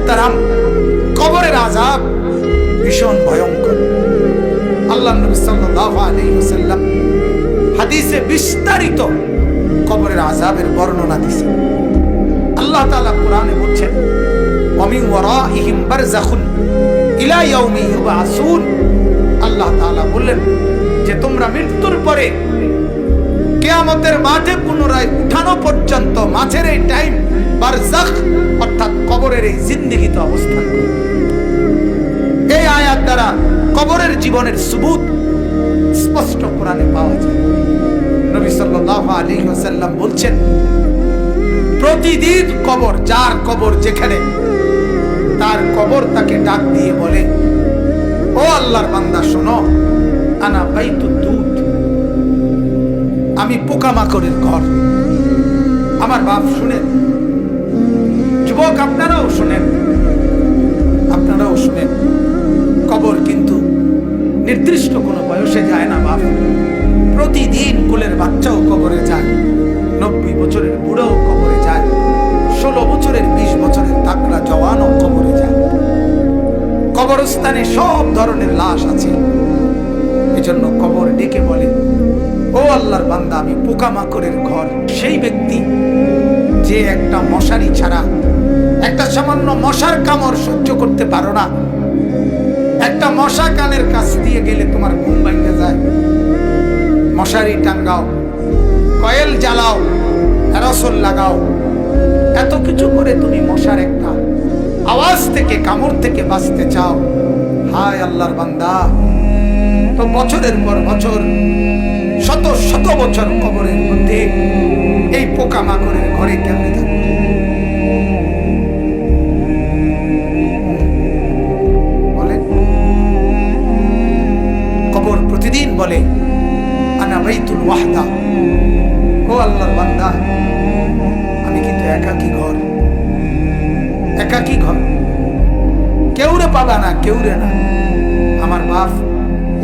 মুহতারাম, কবরের আযাব ভীষণ ভয়ঙ্কর। আল্লাহ নবী সাল্লাল্লাহু আলাইহি ওয়াসাল্লাম হাদিসে বিস্তারিত কবরের আযাবের বর্ণনা দিয়েছেন। আল্লাহ তাআলা কোরআনে বলছেন, ওয়া মিন ওয়ারাইহিম বারযাখুন ইলা ইয়াউমি ইউবআসুন। আল্লাহ তাআলা বললেন যে তোমরা মৃত্যুর পরে কিয়ামতের মাঠে পুনরায় উঠানো পর্যন্ত মাঝের এই টাইম বারযাখ অর্থাৎ কবরের এই জিন্দেগিতে অবস্থান করবে। এই আয়াত দ্বারা কবরের জীবনের সুবুত স্পষ্ট কোরআনে পাওয়া যায়। নবী সাল্লাল্লাহু আলাইহি ওয়াসাল্লাম বলছেন, প্রতিদিন কবর, যার কবর যেখানে, তার কবর তাকে ডাক দিয়ে বলে, ও আল্লাহর বান্দা শোনো, আনা বাইতুদ দুদ, আমি পোকামাকড়ের ঘর। আমার বাপ শুনেন, যুবক আপনারাও শুনেন, আপনারাও শুনেন, কবর কিন্তু নির্দিষ্ট কোনো বয়সে যায় না বাপ। প্রতিদিন কোলের বাচ্চাও কবরে যায়, 90 বছরের বুড়াও কবরে যায়, 16 বছরের 20 বছরের তাকড়া জওয়ানও কবরে যায়। কবরস্থানে সব ধরনের লাশ আছে। এজন্য কবর ডেকে বলে, ও আল্লাহর বান্দা, আমি পোকামাকড়ের ঘর। সেই ব্যক্তি যে একটা মশারি ছাড়া, একটা সামান্য মশার কামড় সহ্য করতে পারো না, একটা মশা কানের কাছ দিয়ে গেলে তোমার ঘুম ভেঙে যায়, মশারি টাঙ্গাও, কয়েল জ্বালাও, অ্যারোসল লাগাও, এত কিছু করে তুমি মশার একটা আওয়াজ থেকে, কামড় থেকে বাঁচতে চাও। হায় আল্লাহর বান্দা, তো বছরের পর বছর, শত শত বছর কবরের মধ্যে এই পোকামাকড়ের ঘরে কেমনে থাকবে? বলেন। কবর প্রতিদিন বলে, আনা বাইতুল ওয়াহদা, ও আল্লাহর বান্দা, আমি কিন্তু একাকী ঘর, একাকী ঘর, কেউরে পাবা না, কেউরে না। আমার বাপ,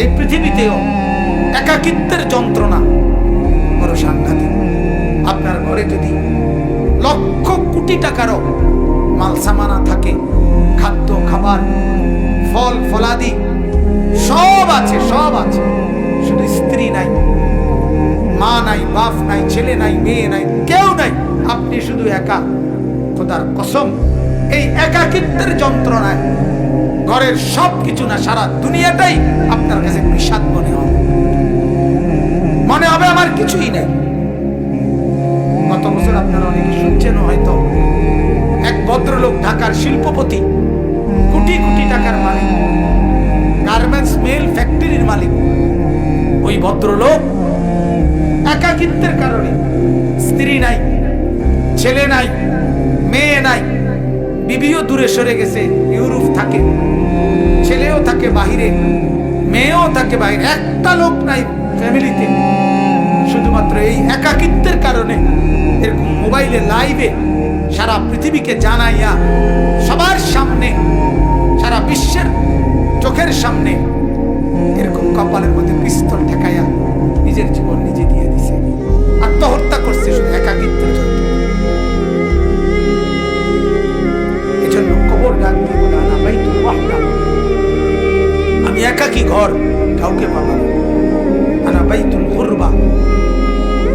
এই পৃথিবীতেও একাকিত্বের যন্ত্রণা বড় সাংঘাতিক। আপনার ঘরে যদি লক্ষ কোটি টাকারও মাল সামানা থাকে, খাদ্য খাবার, ফল ফলাদি সব আছে, সব আছে, শুধু স্ত্রী নাই, মা নাই, বাপ নাই, ছেলে নাই, মেয়ে নাই, কেউ নাই, আপনি শুধু একা। খোদার কসম, এই একাকিত্বের যন্ত্রণায় ঘরের সব কিছু না, সারা দুনিয়াটাই আপনার কাছে বিষাদ মনে হবে। মনে হবে আমার কিছুই নেই। গত বছর আপনারা অনেকে শুনছেন হয়তো, এক ভদ্রলোক, ঢাকার শিল্পপতি, কোটি কোটি টাকার মালিক, গার্মেন্টস মেল ফ্যাক্টরির মালিক, ওই ভদ্রলোক একাকিত্বের কারণে, স্ত্রী নাই, ছেলে নাই, মেয়ে নাই, বিবিও দূরে সরে গেছে, ইউরোপ থাকে, ছেলেও থাকে বাহিরে, মেয়েও থাকে বাহিরে, একটা লোক নাই ফ্যামিলিতে। শুধুমাত্র এই একাকিত্বের কারণে এরকম মোবাইলে লাইভে সারা পৃথিবীকে জানাইয়া, সবার সামনে, সারা বিশ্বের চোখের সামনে এরকম কপালের মধ্যে পিস্তল ঠেকাইয়া নিজের জীবন নিজে দিয়ে দিছে, আত্মহত্যা করছে শুধু একাকিত্বের জন্য। এজন্য কবর ডাক দিয়ে বলে, আনা বাইতুল ওয়াহদা, আমি একাকী ঘর, কাউকে পাবো না। আনা বাইতুল গুরবা,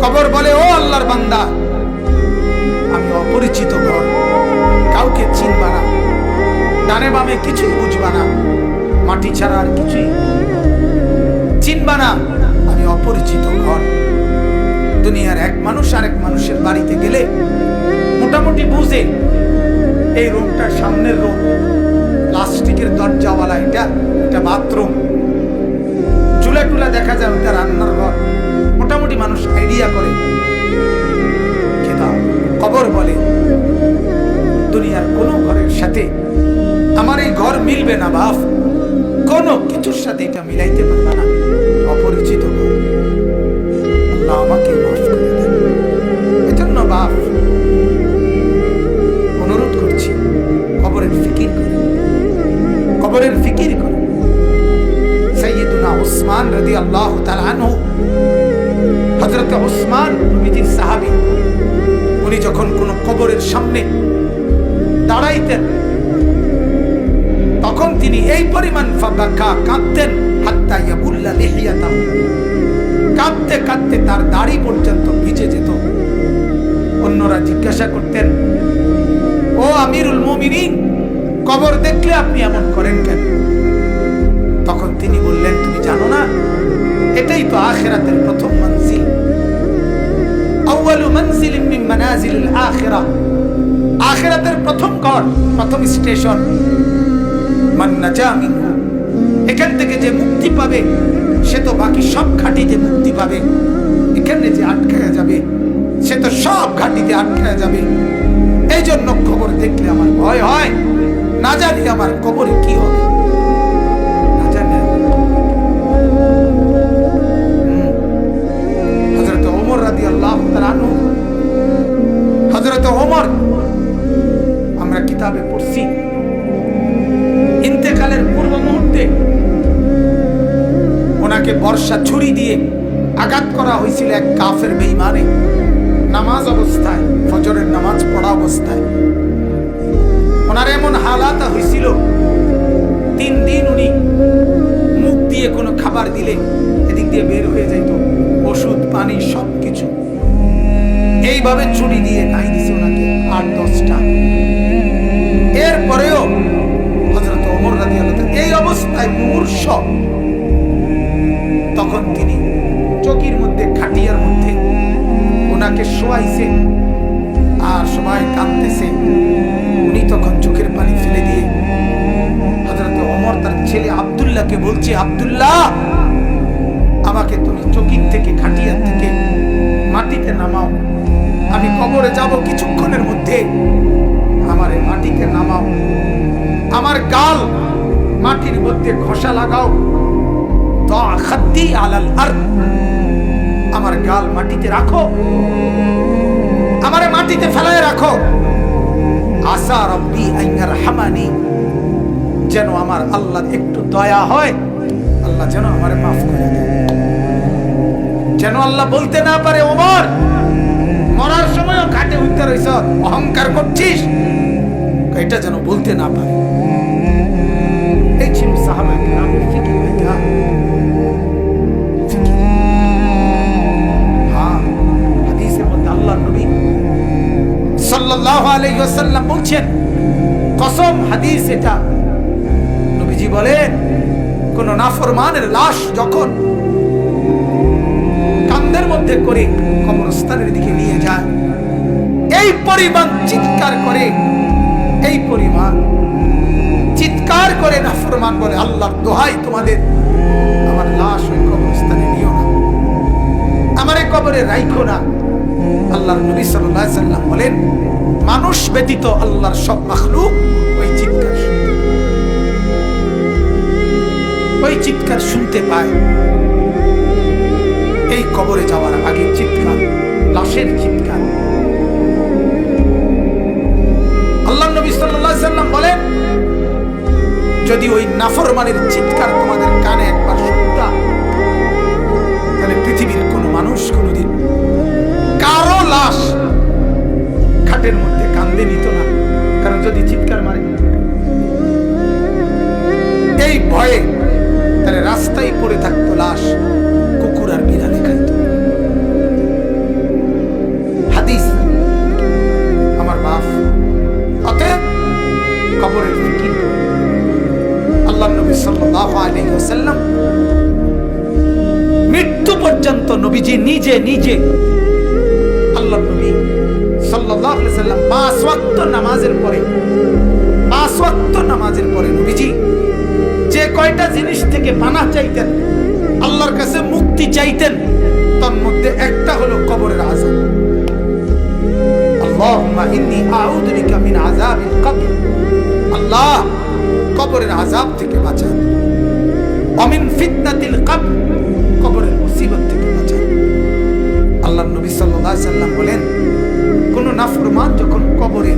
কবর বলে, ও আল্লাহর বান্দা, আমি অপরিচিত ঘর, কাউকে চিনবা না, ডানে বামে কিছুই বুঝবা না, মাটি ছাড়া আর কিছুই চিনবা না, আমি অপরিচিত ঘর। দুনিয়ার এক মানুষ আরেক মানুষের বাড়িতে গেলে মোটামুটি বুঝে, এই রুমটার সামনের রুম, প্লাস্টিকের দরজাওয়ালা, এটা বাথরুম, চুলা টুলা দেখা যায়, ওটা রান্নার ঘর, মোটামুটি মানুষ আইডিয়া করে। কবর বলে, দুনিয়ার কোনো ঘরের সাথে আমার এই ঘর মিলবে না বাপ, কোনো কিছুর সাথে এটা মিলাইতে পারবে না, অপরিচিত ঘর। আল্লাহ আমাকে মাফ করে দেন। এজন্য বাপ, অনুরোধ করছি, কবরের ফিকির করে, কবরের ফিকির করে। সাইয়্যিদুনা উসমান রাদিয়াল্লাহু তাআলা আনহু, হযরত উসমান নবীজির সাহাবী, উনি যখন কোন কবরের সামনে দাঁড়াইতেন, তিনি এই পরিমাণ ফাবাকা কাঁদতেন হাত্তা ইয়াবুল্লা লিহিয়াতাহু, কাঁদতে কাঁদতে তার দাড়ি পর্যন্ত ভিজে যেত। অন্যরা জিজ্ঞাসা করতেন, ও আমিরুল মুমিনিন, কবর দেখলে আপনি এমন করেন কেন? তখন তিনি বললেন, তুমি জানো না, এটাই তো আখিরাতের প্রথম মঞ্জিল। আউয়ালু মানজিলিন মিন মানাজিলিল আখিরাহ, আখিরাতের প্রথম ঘর, প্রথম স্টেশন। মান নাজা মিনহু, এখান থেকে যে মুক্তি পাবে সে তো বাকি সব ঘাটিতে মুক্তি পাবে। এখানে যে আটকায়া যাবে সে তো সব ঘাটিতে আটকায়া যাবে। এই জন্য কবর দেখলে আমার ভয় হয়, না জানি আমার কবরে কি হবে, না জানি। হযরত ওমর রাদিয়াল্লাহু তাআলা আনহু, হযরত ওমর আমরা কিতাবে পড়ছি, ইন্তেকালের পূর্ব মুহূর্তে ওনাকে বর্ষা ছুরি দিয়ে আঘাত করা হয়েছিল এক কাফের বেঈমানে, নামাজ অবস্থায়, ফজরের নামাজ পড়া অবস্থায়। ওনার এমন হালাত হয়েছিল, 3 দিন উনি মুখ দিয়ে কোনো খাবার দিলে এদিক দিয়ে বের হয়ে যাইত, ওষুধ পানি সবকিছু। এইভাবে ছুরি দিয়ে নাই দিছে ওনাকে 8-10টা। এরপরেও হযরত ওমর রাদিয়াল্লাহু তাআলা এই অবস্থায় মুমূর্ষ, তখন তিনি চকির মধ্যে, খাটিয়ার মধ্যে ওনাকে শোয়াইছে আর সবাই কাঁদতেছে। উনি তখন চোখের পানি ফেলে দিয়ে হযরত ওমর তার ছেলে আব্দুল্লাহকে বলছে, আব্দুল্লাহ, আমাকে তুমি চকির থেকে, খাটিয়ার থেকে মাটিতে নামাও, আমি কবরে যাব কিছুক্ষণের মধ্যে, আমারে মাটিতে নামাও, আমার গাল মাটির মধ্যে ঘষা লাগাও, খাদ্দি আলাল আরদ, আমার গাল মাটিতে রাখো, আমারে মাটিতে ফেলায় রাখো, আসা রব্বি আন ইয়ারহামানি, যেন আমার আল্লাহ একটু দয়া হয়, আল্লাহ যেন আমারে মাফ করে দেয়, যেন আল্লাহ বলতে না পারে, ওমর মরার সময়ও ঘাটে উঠতে রইছ, অহংকার করছিস, এটা যেন বলতে না পারে। এই ছিল সাহাবায়ে কেরামের ফিকির। সাল্লাল্লাহু আলাইহি ওয়াসাল্লাম বলছেন, কসম, হাদিস এটা, নবীজি বলেন, কোন নাফরমানের লাশ যখন কাঁধের মধ্যে করে কবরস্থানের দিকে নিয়ে যায়, এই পরিমাণ চিৎকার করে, এই পরিমাণ চিৎকার করে নাফরমান বলে, আল্লাহর দোহাই তোমাদের, আমার লাশ ওই কবরস্থানে নিও না, আমারে কবরে রাখো না। আল্লাহর নবী সাল্লাল্লাহু আলাইহি ওয়াসাল্লাম বলেন, মানুষ ব্যতীত আল্লাহর সব মাখলুক ওই চিৎকার শুনতে পায়। এই কবরে যাওয়ার আগে চিৎকার, লাশের চিৎকার। আল্লাহর নবী সাল্লাল্লাহু আলাইহি ওয়াসাল্লাম বলেন, যদি ওই নাফরমানের চিৎকার তোমাদের কানে একবার শুনতা, তাহলে পৃথিবীর কোনো মানুষ কোনোদিন কারো লাশ খাটের মধ্যে কান্দে নিত না, কারণ যদি চিৎকার মারে এই ভয়ে, তাহলে রাস্তায় পড়ে থাকতো লাশ, কুকুর আর বিড়ালে খাইত। হাদিস আমার বাপ। অতএব কবরের ফিকির করুন। আল্লাহর নবী সাল্লাল্লাহু আলাইহি ওয়াসাল্লাম মৃত্যু পর্যন্ত নবীজি নিজে নিজে, আল্লাহর নবী সাল্লাল্লাহু আলাইহি ওয়াসাল্লাম 5 ওয়াক্ত নামাজের পরে নবীজি যে কয়টা জিনিস থেকে পানাহ চাইতেন, আল্লাহর কাছে মুক্তি চাইতেন, তার মধ্যে একটা হলো কবরের আযাব। আল্লাহুম্মা ইন্নী আউযু বিকা মিন আযাবিল কবর, আল্লাহ কবরের আযাব থেকে বাঁচান, ওয়া মিন ফিতনাতিল কবর, কবরের মুসিবত থেকে বাঁচান। আল্লাহর নবী সাল্লাল্লাহু আলাইহি ওয়াসাল্লাম বলেন, কোন নাফরমান যখন কবরে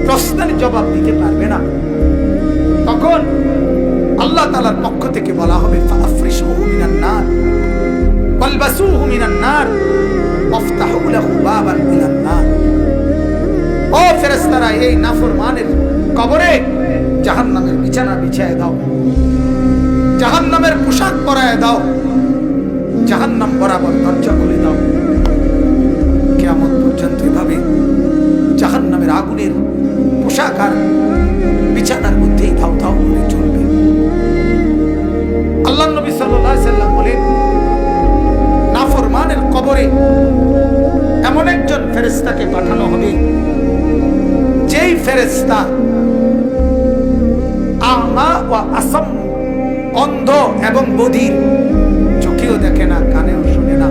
প্রশ্নের জবাব দিতে পারবে না, তখন আল্লাহ তাআলার পক্ষ থেকে বলা হবে, ফাআফরিশুহু মিনান নার ওয়ালবাসুহু মিনান নার ওয়াফতাহু লাহু বাবান ইলান নার। ও ফেরেশতারা, এই নাফরমানের কবরে জাহান্নামের বিছানা বিছায় দাও, জাহান্নামের পোশাক পরায় দাও, জাহান্নাম বরাবর দরজা খুলে দাও। কিয়ামত পর্যন্ত এভাবে জাহান্নামের আগুনের পোশাক আর বিছানার মধ্যেই ধাও ধাও করে চলবে। আল্লাহ নবী সাল্লাল্লাহু আলাইহি সাল্লাম বলেন, নাফরমানের কবরে এমন একজন ফেরেশতাকে পাঠানো হবে, যেই ফেরেশতা আমা ওয়া আসাম, অন্ধ এবং বধির, চোখেও দেখে না, কানেও শুনে না,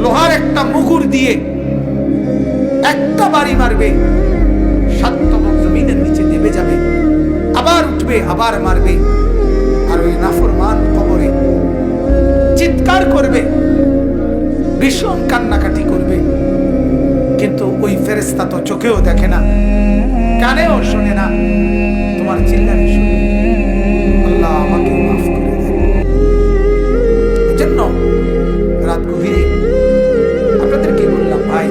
লোহার একটা মুগুর দিয়ে একটা বাড়ি মারবে, 7 তবক জমিনের নিচে নেমে যাবে, আবার উঠবে, আবার মারবে, আর ওই নাফরমান কবরে চিৎকার করবে, ভীষণ কান্নাকাটি করবে। কিন্তু ওই ফেরেশতা তো চোখেও দেখে না, কানেও শোনে না, তোমার চিল্লানি শুনবে। আল্লাহ আমাকে মাফ করে দেন। এজন্য রাত গভীরে আপনাদেরকে বললাম, ভাই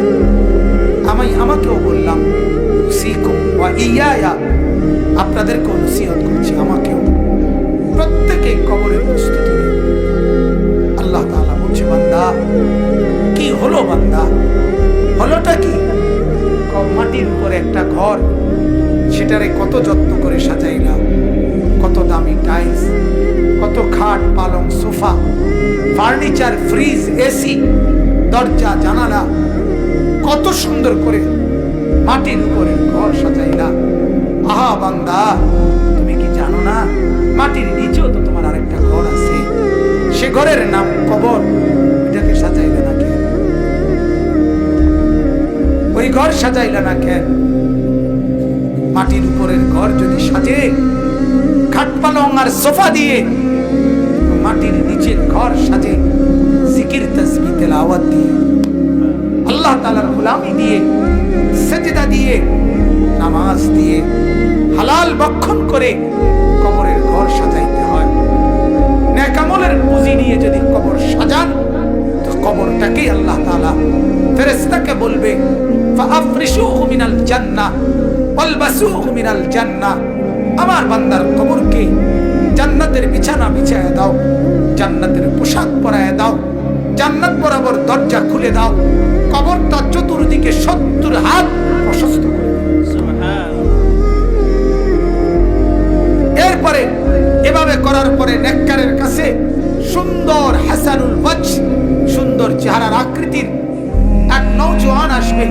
আমাকেও বললাম, উসিকুম ওয়া ইয়া, আপনাদেরকেও নসিহত করছি, আমাকেও প্রত্যেকে কবরের প্রস্তুতি নিন। আল্লাহ তাআলা বলছে, বান্দা কি হলো, বান্দা হলোটা কি? মাটির উপরে একটা ঘর, সেটারে কত যত্ন করে সাজাইলা, কত দামি টাইলস, কত খাট পালং সোফা, ফার্নিচার, ফ্রিজ, এসি, দরজা জানালা, কত সুন্দর করে মাটির উপরে ঘর সাজাইলা। আহা বান্দা, তুমি কি জানো না মাটির নিচেও তো তোমার আরেকটা ঘর আছে, সে ঘরের নাম কবর। এটাকে সাজাইলে না কেন? ওই ঘর সাজাইলে না কেন? মাটির উপরের ঘর যদি সাজে খাট পালং আর সোফা দিয়ে, মাটির নিচের ঘর সাজে জিকির তাসবিহ তেলাওয়াত দিয়ে, আল্লাহ তাআলার গোলামি দিয়ে, সেজদা দিয়ে, নামাজ দিয়ে, হালাল ভক্ষণ করে কবরের ঘর সাজাইতে হয়। নেক আমলের পুঁজি নিয়ে যদি কবর সাজান, তো কবরটাকেই আল্লাহ তাআলা ফেরেশতাকে বলবে, ফাআফরিশুহু মিনাল জান্নাহ ওয়ালবাসুহু মিনাল জান্নাহ, আমার বান্দার কবরকে জান্নাতের বিছানা বিছায়া দাও, জান্নাতের পোশাক পরায়া দাও, জান্নাত বরাবর দরজা খুলে দাও, কবরটা চতুর্দিকে 70 হাত প্রশস্ত করে দাও। এরপরে এভাবে করার পরে নেককারের কাছে সুন্দর হাসানুল ওয়াজহ, সুন্দর চেহারার আকৃতির এক নওজোয়ান আসবে।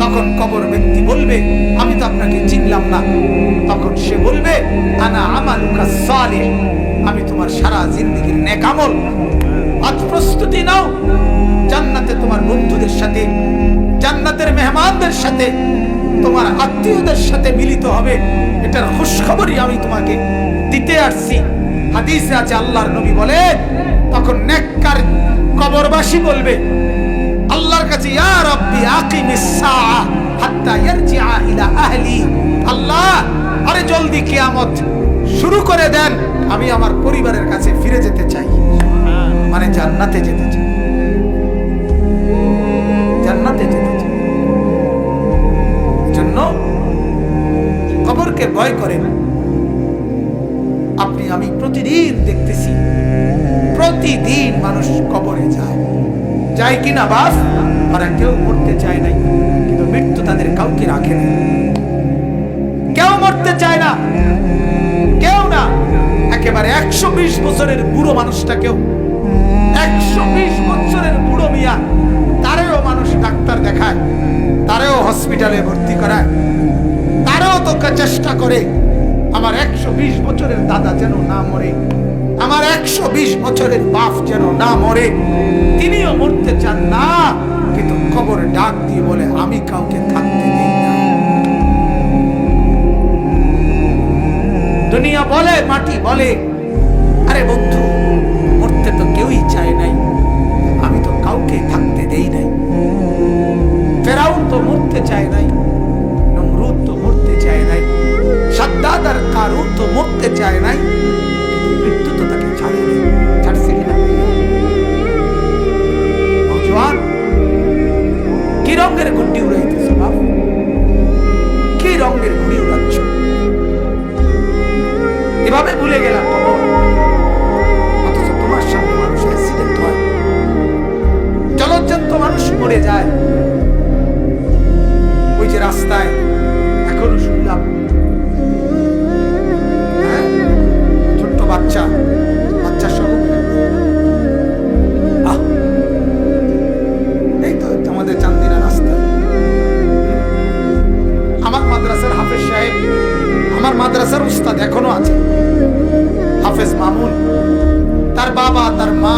তখন কবর ব্যক্তি বলবে, আমি তো আপনাকে চিনলাম না। তখন সে বলবে, আনা আমালুকা সালিহ, আমি তোমার সারা জিন্দেগীর নেক আমল। আজ প্রস্তুতি নাও, জান্নাতে তোমার বন্ধুদের সাথে, জান্নাতের মেহমানদের সাথে, তোমার আত্মীয়দের সাথে মিলিত হবে। এটার খুশখবরই আমি তোমাকে দিতে আসছি। হাদিসে আছে, আল্লাহর নবী বলে, তখন নেককার কবরবাসী বলবে আল্লাহর কাছে, ইয়া রাব্বি আকিমিস সাআ হাত্তা ইয়ারজিআ ইলা আহলি, আল্লাহ আরে জলদি কিয়ামত শুরু করে দেন, আমি আমার পরিবারের কাছে ফিরে যেতে চাই। মানে জান্নাতে যেতে চাই, জান্নাতে যেতে চাই। জন্য কবরকে ভয় করেন। আপনি আমি প্রতিদিন দেখতেছি, প্রতিদিন মানুষ কবরে যায় কিনা বাস, ওরা কেউ মরতে চায় নাই, কিন্তু মৃত্যু তাদের কাউকে রাখে না। কেউ মরতে চায় না, কেউ না। একেবারে 120 বছরের বুড়ো মানুষটাকেও, 120 বছরের বুড়ো মিয়া, তারেও মানুষ ডাক্তার দেখায়, তারেও হসপিটালে ভর্তি করায়, তারেও তো চেষ্টা করে আমার 120 বছরের দাদা যেন না মরে, আমার 120 বছরের বাপ যেন না মরে। তিনিও মরতে চান না, কিন্তু কবরে ডাক দিয়ে বলে, আমি কাউকে থাকতে দিই না। দুনিয়া বলে, মাটি বলে, আরে বন্ধু মরতে তো কেউই চায় নাই, আমি তো কাউকে থাকতে দেই নাই। ফেরাউন তো মরতে চায় নাই, নমরুদ তো মরতে চায় নাই, সাদ্দাদ আর কারুন তো মরতে চায় নাই, মৃত্যু তো তাকে ছাড়েনি। ছাড়ছে কিনা? নওজোয়ান, কি রঙের গুড্ডি উড়াইতেছ বাপ? কি রঙের ঘুড়ি উড়াচ্ছ? মোড়ে যায়, ওই যে রাস্তায় এখনো শুনলাম, হ্যাঁ, ছোট্ট বাচ্চা সহ এই তো আমাদের চান্দিনা রাস্তা। আমার মাদ্রাসার হাফেজ সাহেব, আমার মাদ্রাসার উস্তাদ এখনো আছে, হাফেজ মামুন। তার বাবা, তার মা,